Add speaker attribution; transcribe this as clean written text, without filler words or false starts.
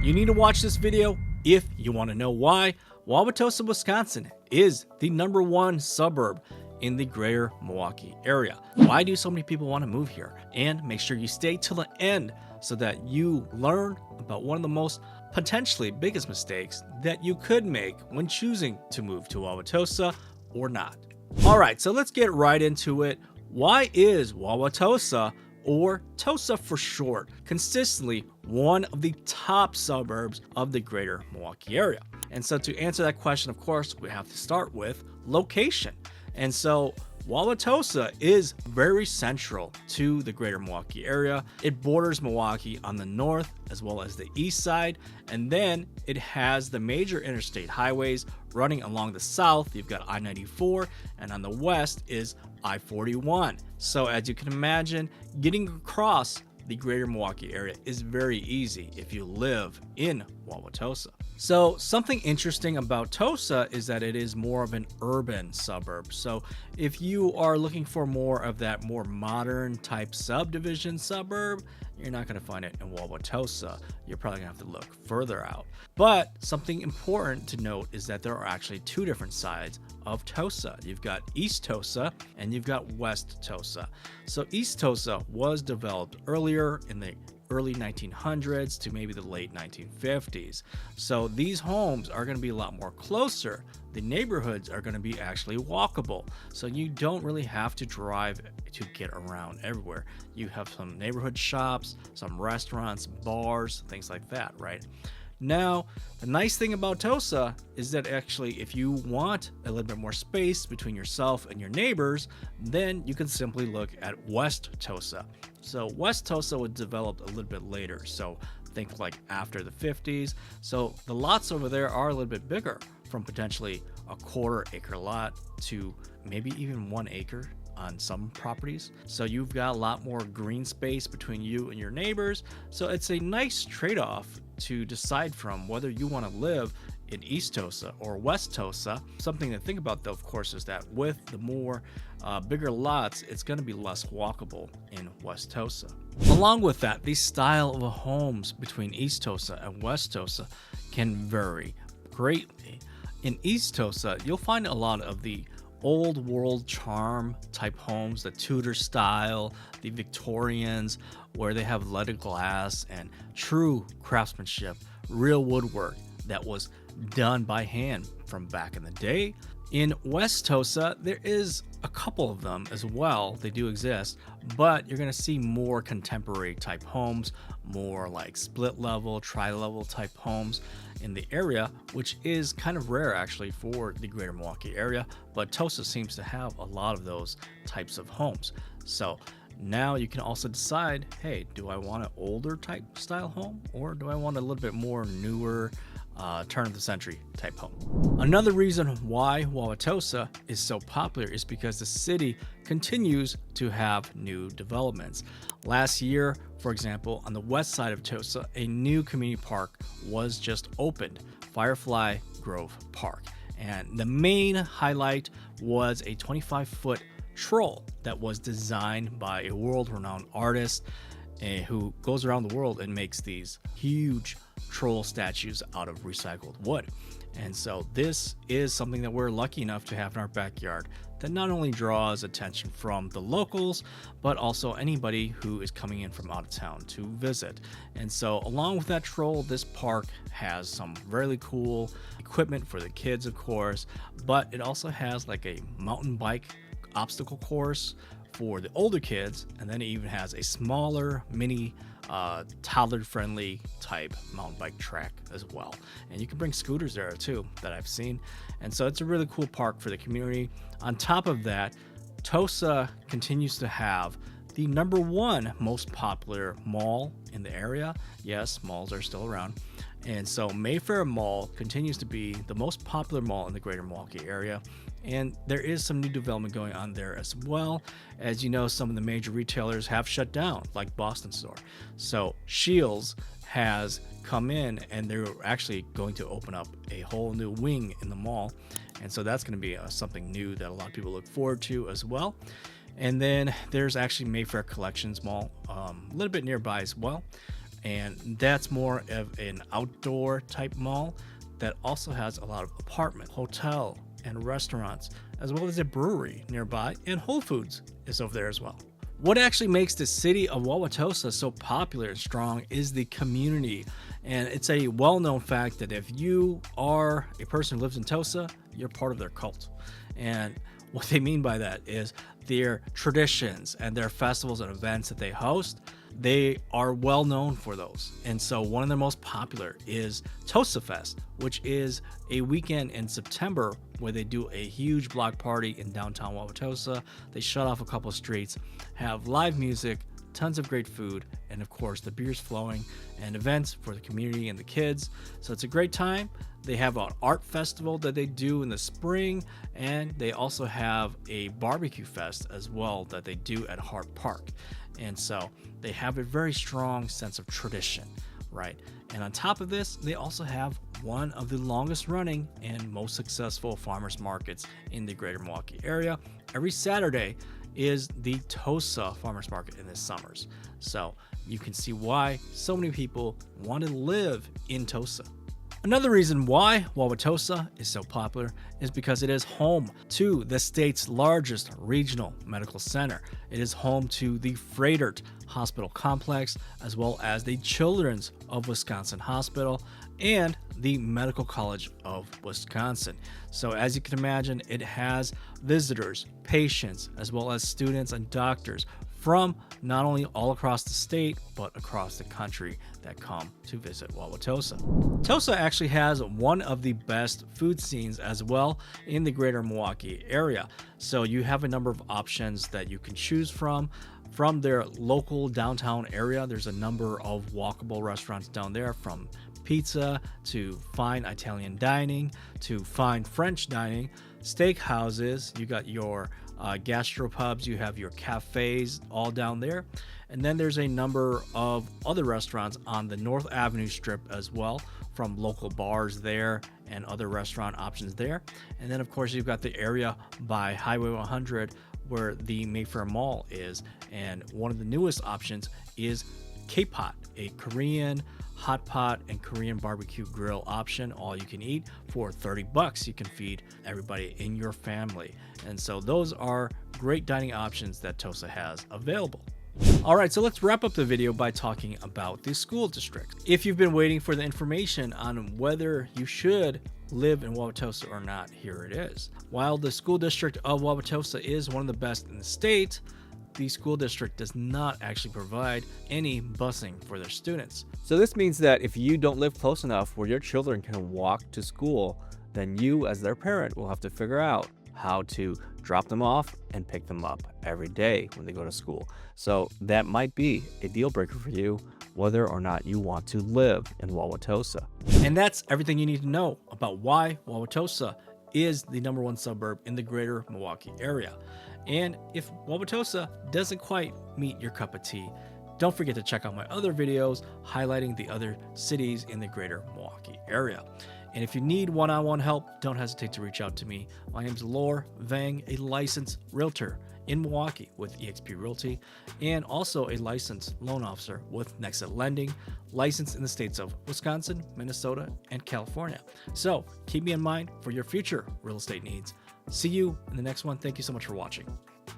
Speaker 1: You need to watch this video if you want to know why Wauwatosa, Wisconsin is the #1 suburb in the Greater Milwaukee area. Why do so many people want to move here? And make sure you stay till the end so that you learn about one of the most potentially biggest mistakes that you could make when choosing to move to Wauwatosa or not. All right, so let's get right into it. Why is Wauwatosa, or Tosa for short, consistently one of the top suburbs of the Greater Milwaukee area? And so to answer that question, of course, we have to start with location. And so Wauwatosa is very central to the Greater Milwaukee area. It borders Milwaukee on the north as well as the east side, and then it has the major interstate highways running along the south. You've got I-94, and on the west is I-41. So as you can imagine, getting across the Greater Milwaukee area is very easy if you live in Wauwatosa. So something interesting about Tosa is that it is more of an urban suburb. So if you are looking for more of that more modern type subdivision suburb, you're not going to find it in Wauwatosa. You're probably going to have to look further out. But something important to note is that there are actually two different sides of Tosa. You've got East Tosa and you've got West Tosa. So East Tosa was developed earlier in the early 1900s to maybe the late 1950s. So these homes are going to be a lot more closer. The neighborhoods are going to be actually walkable. So you don't really have to drive to get around everywhere. You have some neighborhood shops, some restaurants, bars, things like that, right? Now, the nice thing about Tosa is that actually if you want a little bit more space between yourself and your neighbors, then you can simply look at West Tosa. So West Tosa was developed a little bit later, so think like after the 50s. So the lots over there are a little bit bigger, from potentially a quarter-acre lot to maybe even 1 acre on some properties. So you've got a lot more green space between you and your neighbors. So it's a nice trade-off to decide from whether you want to live in East Tosa or West Tosa. Something to think about though, of course, is that with the more bigger lots, it's going to be less walkable in West Tosa. Along with that, the style of the homes between East Tosa and West Tosa can vary greatly. In East Tosa, you'll find a lot of the old world charm type homes, the Tudor style, the Victorians, where they have leaded glass and true craftsmanship, real woodwork that was done by hand from back in the day. In West Tosa, there is a couple of them as well. They do exist, but you're going to see more contemporary type homes, more like split level, tri-level type homes in the area, which is kind of rare actually for the Greater Milwaukee area, but Tosa seems to have a lot of those types of homes. So now you can also decide, hey, do I want an older type style home, or do I want a little bit more newer, turn of the century type home? Another reason why Wauwatosa is so popular is because the city continues to have new developments. Last year, for example, on the west side of Tosa, a new community park was just opened, Firefly Grove Park. And the main highlight was a 25-foot troll that was designed by a world-renowned artist who goes around the world and makes these huge troll statues out of recycled wood. And so this is something that we're lucky enough to have in our backyard that not only draws attention from the locals, but also anybody who is coming in from out of town to visit. And so along with that troll, this park has some really cool equipment for the kids, of course, but it also has like a mountain bike obstacle course for the older kids, and then it even has a smaller mini toddler friendly type mountain bike track as well. And you can bring scooters there too, that I've seen. And so it's a really cool park for the community. On top of that, Tosa continues to have the #1 most popular mall in the area. Yes, malls are still around. And so Mayfair Mall continues to be the most popular mall in the Greater Milwaukee area. And there is some new development going on there as well. As you know, some of the major retailers have shut down, like Boston Store. So Shields has come in and they're actually going to open up a whole new wing in the mall. And so that's going to be something new that a lot of people look forward to as well. And then there's actually Mayfair Collections Mall, a little bit nearby as well. and that's more of an outdoor type mall that also has a lot of apartment, hotel, and restaurants, as well as a brewery nearby, and Whole Foods is over there as well. What actually makes the city of Wauwatosa so popular and strong is the community. And it's a well-known fact that if you are a person who lives in Tosa, you're part of their cult. And what they mean by that is their traditions and their festivals and events that they host, they are well known for those. And so one of the most popular is Tosa Fest, which is a weekend in September where they do a huge block party in downtown Wauwatosa. They shut off a couple of streets, have live music, tons of great food, and of course the beer's flowing, and events for the community and the kids. So it's a great time. They have an art festival that they do in the spring, and they also have a barbecue fest as well that they do at Hart Park. And so they have a very strong sense of tradition, right? And on top of this, they also have one of the longest running and most successful farmers markets in the Greater Milwaukee area. Every Saturday is the Tosa Farmers Market in the summers. So you can see why so many people want to live in Tosa. Another reason why Wauwatosa is so popular is because it is home to the state's largest regional medical center. It is home to the Freighter Hospital Complex, as well as the Children's of Wisconsin Hospital and the Medical College of Wisconsin. So as you can imagine, it has visitors, patients, as well as students and doctors from not only all across the state, but across the country that come to visit Wauwatosa. Tosa actually has one of the best food scenes as well in the Greater Milwaukee area. So you have a number of options that you can choose from their local downtown area. There's a number of walkable restaurants down there, from pizza to fine Italian dining to fine French dining, steak houses. You got your gastropubs, you have your cafes all down there. And then there's a number of other restaurants on the North Avenue strip as well, from local bars there and other restaurant options there. And then of course you've got the area by Highway 100 where the Mayfair Mall is. And one of the newest options is K-Pot, a Korean hot pot and Korean barbecue grill option, all you can eat for $30. You can feed everybody in your family. And so those are great dining options that Tosa has available. All right, so let's wrap up the video by talking about the school district. If you've been waiting for the information on whether you should live in Wauwatosa or not, here it is. While the school district of Wauwatosa is one of the best in the state, the school district does not actually provide any busing for their students.
Speaker 2: So this means that if you don't live close enough where your children can walk to school, then you as their parent will have to figure out how to drop them off and pick them up every day when they go to school. So that might be a deal breaker for you, whether or not you want to live in Wauwatosa.
Speaker 1: And that's everything you need to know about why Wauwatosa is the #1 suburb in the Greater Milwaukee area. And if Wauwatosa doesn't quite meet your cup of tea, don't forget to check out my other videos highlighting the other cities in the Greater Milwaukee area. And if you need one-on-one help, don't hesitate to reach out to me. My name is lor.vang, a licensed realtor in Milwaukee with eXp Realty, and also a licensed loan officer with NEXA Lending, licensed in the states of Wisconsin, Minnesota, and California. So keep me in mind for your future real estate needs. See you in the next one. Thank you so much for watching.